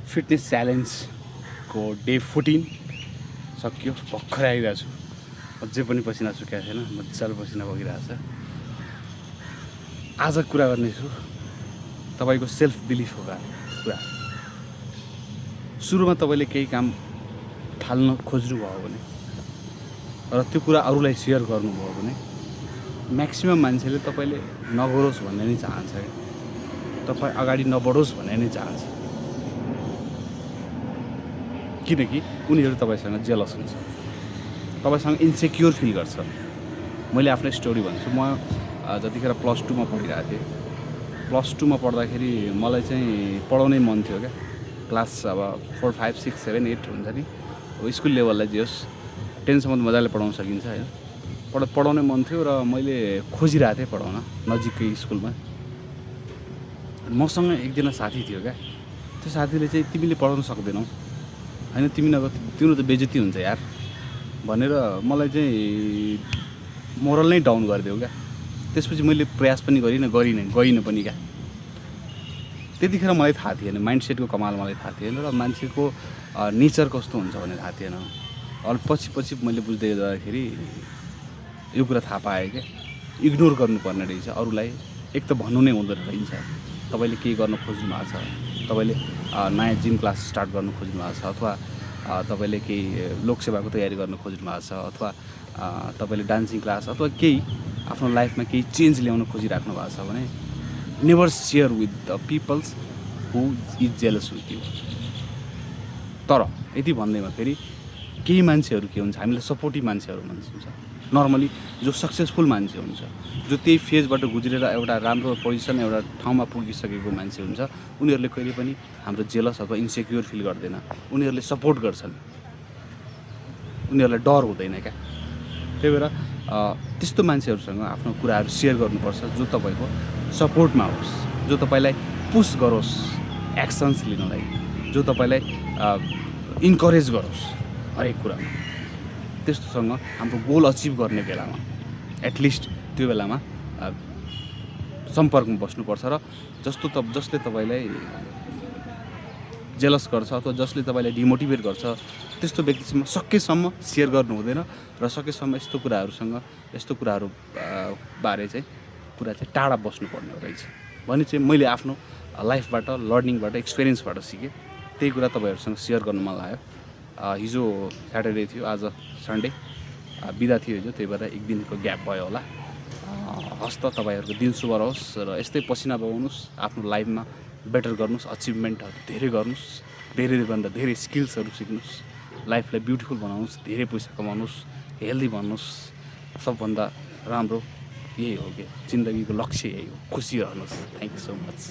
Fitness च्यालेन्जको day 14 सकियो। भर्खरै आइरहेको छु, अझै पनि पसिना सुकेको छैन, मजाले पसिना बगिरहेको छ। आज कुरा गर्नेछु तपाईँको सेल्फ बिलिफको कुरा। सुरुमा तपाईँले केही काम थाल्न खोज्नुभयो भने र त्यो कुरा अरूलाई सेयर गर्नुभयो भने म्याक्सिमम मान्छेले तपाईँले नगरोस् भन्ने नै चाहन्छ क्या, तपाईँ अगाडि नबढोस् भन्ने नै चाहन्छ, किनकि उनीहरू तपाईँसँग जेलस हुन्छ, तपाईँसँग इन्सेक्योर फिल गर्छ। मैले आफ्नो स्टोरी भन्छु। म जतिखेर +2 मा पढिरहेको थिएँ, +2 मा पढ्दाखेरि मलाई चाहिँ पढाउनै मन थियो क्या। क्लास अब 4, 5, 6, 7, 8 हुन्छ नि, अब स्कुल लेभललाई जे होस् 10 सम्म मजाले पढाउन सकिन्छ होइन। पढाउनै मन थियो र मैले खोजिरहेको थिएँ पढाउन नजिकै स्कुलमा। मसँग एकजना साथी थियो क्या। त्यो साथीले चाहिँ तिमीले पढाउन सक्दैनौ होइन, तिमी नगर तिम्रो त बेइज्जती हुन्छ यार भनेर मलाई चाहिँ मोरल नै डाउन गरिदियो क्या। त्यसपछि मैले प्रयास पनि गइनँ पनि क्या। त्यतिखेर मलाई थाहा थिएन, माइन्डसेटको कमाल मलाई थाहा थिएन र मान्छेको नेचर कस्तो हुन्छ भन्ने थाहा थिएन। अनि पछि मैले बुझ्दै जाँदाखेरि यो कुरा थाहा पाएँ क्या, इग्नोर गर्नुपर्ने रहेछ अरूलाई। एक त भन्नु नै हुँदैन रहेछ। तपाईँले केही गर्न खोज्नु भएको छ, तपाईँले नयाँ जिम क्लास स्टार्ट गर्नु खोज्नु भएको छ, अथवा तपाईँले केही लोकसेवाको तयारी गर्न खोज्नु भएको छ, अथवा तपाईँले डान्सिङ क्लास अथवा केही आफ्नो लाइफमा केही चेन्ज ल्याउन खोजिराख्नु भएको छ भने never share with the peoples who is jealous with you. तर यति भन्दैमा फेरि केही मान्छेहरू के हुन्छ, हामीलाई सपोर्टिभ मान्छेहरू हुन्छ, नर्मली जो सक्सेसफुल मान्छे हुन्छ, जो त्यही फेजबाट गुज्रेर एउटा राम्रो पोजिसन एउटा ठाउँमा पुगिसकेको मान्छे हुन्छ, उनीहरूले कहिले पनि हाम्रो जेलस अथवा इन्सेक्योर फिल गर्दैन। उनीहरूले सपोर्ट गर्छन्, उनीहरूलाई डर हुँदैन क्या। त्यही भएर त्यस्तो मान्छेहरूसँग आफ्नो कुराहरू सेयर गर्नुपर्छ जो तपाईँको सपोर्टमा होस्, जो तपाईँलाई पुस गरोस् एक्सन्स लिनलाई, जो तपाईँलाई इन्करेज गरोस् हरेक कुरामा। त्यस्तोसँग हाम्रो गोल अचिभ गर्ने बेलामा एटलिस्ट त्यो बेलामा सम्पर्कमा बस्नुपर्छ। र जसले तपाईँलाई जेलस गर्छ अथवा जसले तपाईँलाई डिमोटिभेट गर्छ त्यस्तो व्यक्तिसँग सकेसम्म सेयर गर्नु हुँदैन र सकेसम्म यस्तो कुराहरू बारे चाहिँ टाढा बस्नुपर्ने रहेछ भने चाहिँ मैले आफ्नो लाइफबाट लर्निङबाट एक्सपिरियन्सबाट सिकेँ। त्यही कुरा तपाईँहरूसँग सेयर गर्नु मन लाग्यो। हिजो स्याटरडे थियो, आज सन्डे बिदा थियो हिजो, त्यही भएर एक दिनको ग्याप भयो होला। हस् त, तपाईँहरूको दिन शुभ रहोस् र यस्तै पसिना बगाउनुहोस्, आफ्नो लाइफमा बेटर गर्नुहोस्, अचिभमेन्टहरू धेरै गर्नुहोस्, धेरैभन्दा धेरै स्किल्सहरू सिक्नुहोस्, लाइफलाई ब्युटिफुल बनाउनुहोस्, धेरै पैसा कमाउनुहोस्, हेल्दी भन्नुहोस्। सबभन्दा राम्रो यही हो कि जिन्दगीको लक्ष्य यही हो, खुसी रहनुहोस्। Thank you so much.